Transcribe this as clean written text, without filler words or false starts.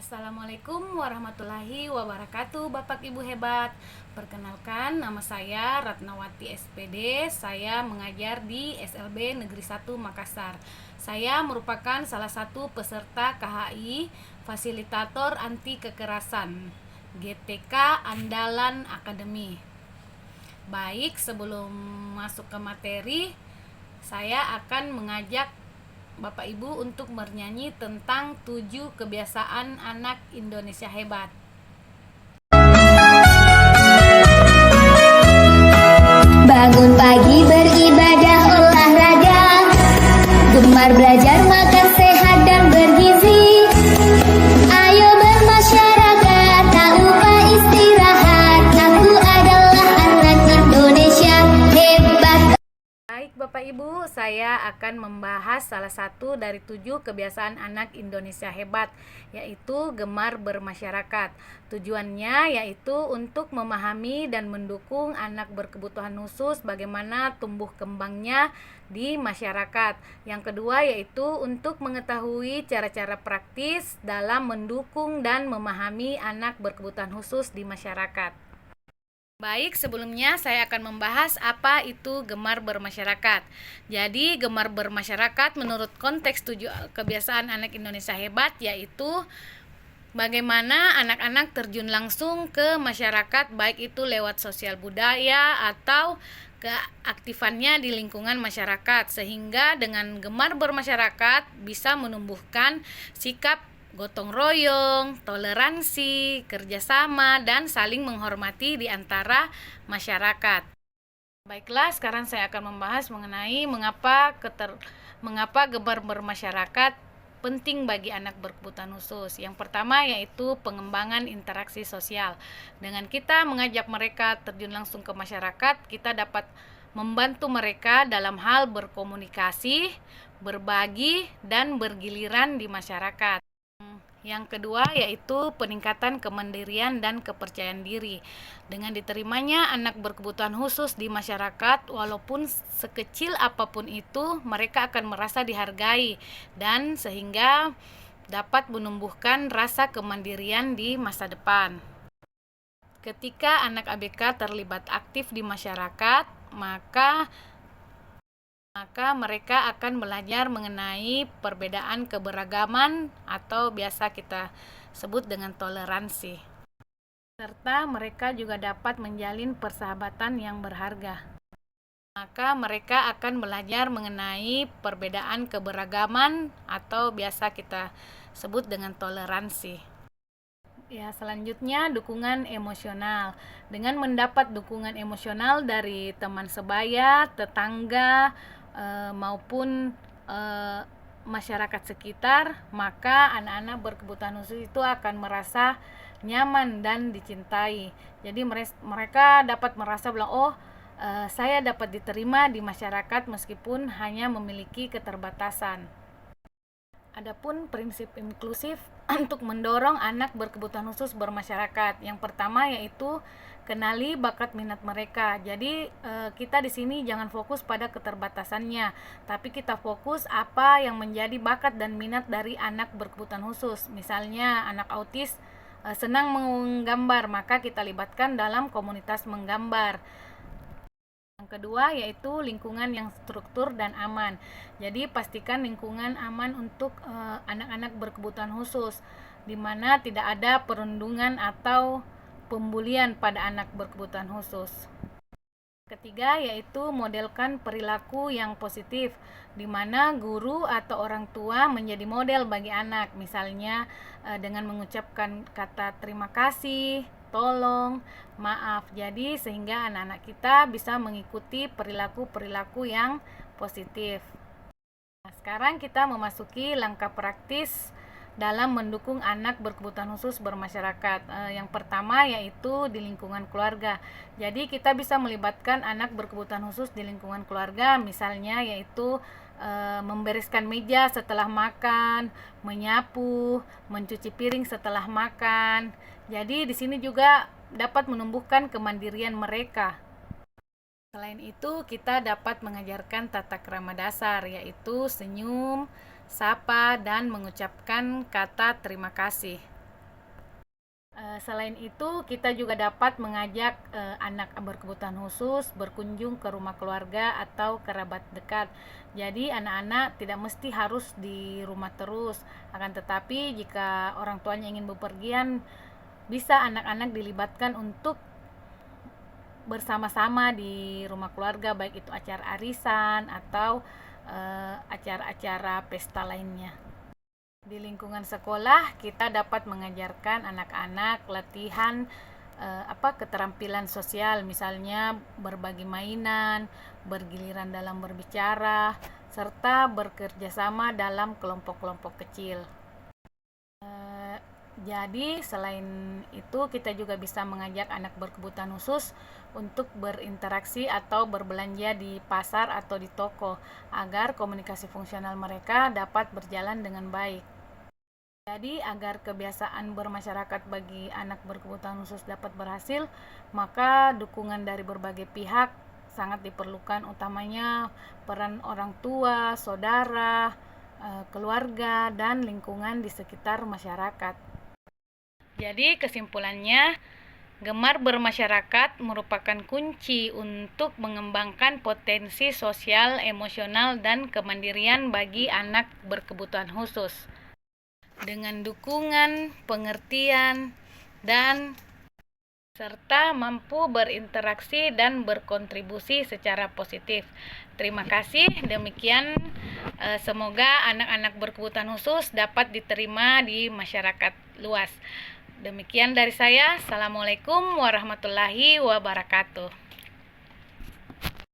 Assalamualaikum warahmatullahi wabarakatuh, Bapak Ibu hebat. Perkenalkan, nama saya Ratnawati SPD. Saya mengajar di SLB Negeri 1 Makassar. Saya merupakan salah satu peserta KHI Fasilitator Anti Kekerasan GTK Andalan Akademi. Baik, sebelum masuk ke materi, saya akan mengajak Bapak Ibu untuk bernyanyi tentang 7 kebiasaan anak Indonesia hebat. Bangun pagi beribadah olahraga, gemar belajar makan sehat dan bergizi. Ayo bermasyarakat, tak lupa istirahat. Aku adalah anak Indonesia hebat. Baik Bapak Ibu, saya akan membahas salah satu dari 7 kebiasaan anak Indonesia hebat, yaitu gemar bermasyarakat. Tujuannya yaitu untuk memahami dan mendukung anak berkebutuhan khusus bagaimana tumbuh kembangnya di masyarakat. Yang kedua yaitu untuk mengetahui cara-cara praktis dalam mendukung dan memahami anak berkebutuhan khusus di masyarakat. Baik, sebelumnya saya akan membahas apa itu gemar bermasyarakat. Jadi, gemar bermasyarakat menurut konteks 7 kebiasaan anak Indonesia hebat yaitu bagaimana anak-anak terjun langsung ke masyarakat, baik itu lewat sosial budaya atau keaktifannya di lingkungan masyarakat, sehingga dengan gemar bermasyarakat bisa menumbuhkan sikap gotong royong, toleransi, kerjasama, dan saling menghormati di antara masyarakat. Baiklah, sekarang saya akan membahas mengenai mengapa gemar bermasyarakat penting bagi anak berkebutuhan khusus. Yang pertama yaitu pengembangan interaksi sosial. Dengan kita mengajak mereka terjun langsung ke masyarakat, kita dapat membantu mereka dalam hal berkomunikasi, berbagi, dan bergiliran di masyarakat. Yang kedua yaitu peningkatan kemandirian dan kepercayaan diri. Dengan diterimanya anak berkebutuhan khusus di masyarakat, walaupun sekecil apapun itu, mereka akan merasa dihargai dan sehingga dapat menumbuhkan rasa kemandirian di masa depan. Ketika anak ABK terlibat aktif di masyarakat, maka mereka akan belajar mengenai perbedaan keberagaman atau biasa kita sebut dengan toleransi. Serta mereka juga dapat menjalin persahabatan yang berharga. Maka mereka akan belajar mengenai perbedaan keberagaman atau biasa kita sebut dengan toleransi. Ya, selanjutnya dukungan emosional. Dengan mendapat dukungan emosional dari teman sebaya, tetangga, maupun masyarakat sekitar, maka anak-anak berkebutuhan khusus itu akan merasa nyaman dan dicintai. Jadi mereka dapat merasa bilang, saya dapat diterima di masyarakat meskipun hanya memiliki keterbatasan. Adapun prinsip inklusif untuk mendorong anak berkebutuhan khusus bermasyarakat. Yang pertama yaitu kenali bakat minat mereka. Jadi kita di sini jangan fokus pada keterbatasannya, tapi kita fokus apa yang menjadi bakat dan minat dari anak berkebutuhan khusus. Misalnya anak autis senang menggambar, maka kita libatkan dalam komunitas menggambar. Yang kedua yaitu lingkungan yang struktur dan aman. Jadi pastikan lingkungan aman untuk anak-anak berkebutuhan khusus, di mana tidak ada perundungan atau pembulian pada anak berkebutuhan khusus. Ketiga yaitu modelkan perilaku yang positif, di mana guru atau orang tua menjadi model bagi anak, misalnya dengan mengucapkan kata terima kasih, tolong, maaf. Jadi sehingga anak-anak kita bisa mengikuti perilaku-perilaku yang positif. Nah, sekarang kita memasuki langkah praktis dalam mendukung anak berkebutuhan khusus bermasyarakat. Yang pertama yaitu di lingkungan keluarga. Jadi kita bisa melibatkan anak berkebutuhan khusus di lingkungan keluarga, misalnya yaitu membereskan meja setelah makan, menyapu, mencuci piring setelah makan. Jadi di sini juga dapat menumbuhkan kemandirian mereka. Selain itu, kita dapat mengajarkan tata krama dasar, yaitu senyum, sapa, dan mengucapkan kata terima kasih. Selain itu, kita juga dapat mengajak anak berkebutuhan khusus berkunjung ke rumah keluarga atau kerabat dekat. Jadi, anak-anak tidak mesti harus di rumah terus. Akan tetapi, jika orang tuanya ingin bepergian, bisa anak-anak dilibatkan untuk bersama-sama di rumah keluarga, baik itu acara arisan atau acara-acara pesta lainnya. Di lingkungan sekolah, kita dapat mengajarkan anak-anak latihan keterampilan sosial, misalnya berbagi mainan, bergiliran dalam berbicara, serta bekerja sama dalam kelompok-kelompok kecil. Jadi selain itu, kita juga bisa mengajak anak berkebutuhan khusus untuk berinteraksi atau berbelanja di pasar atau di toko agar komunikasi fungsional mereka dapat berjalan dengan baik. Jadi agar kebiasaan bermasyarakat bagi anak berkebutuhan khusus dapat berhasil, maka dukungan dari berbagai pihak sangat diperlukan, utamanya peran orang tua, saudara, keluarga, dan lingkungan di sekitar masyarakat. Jadi kesimpulannya, gemar bermasyarakat merupakan kunci untuk mengembangkan potensi sosial, emosional, dan kemandirian bagi anak berkebutuhan khusus. Dengan dukungan, pengertian, dan serta mampu berinteraksi dan berkontribusi secara positif. Terima kasih. Demikian, semoga anak-anak berkebutuhan khusus dapat diterima di masyarakat luas. Demikian dari saya. Assalamualaikum warahmatullahi wabarakatuh.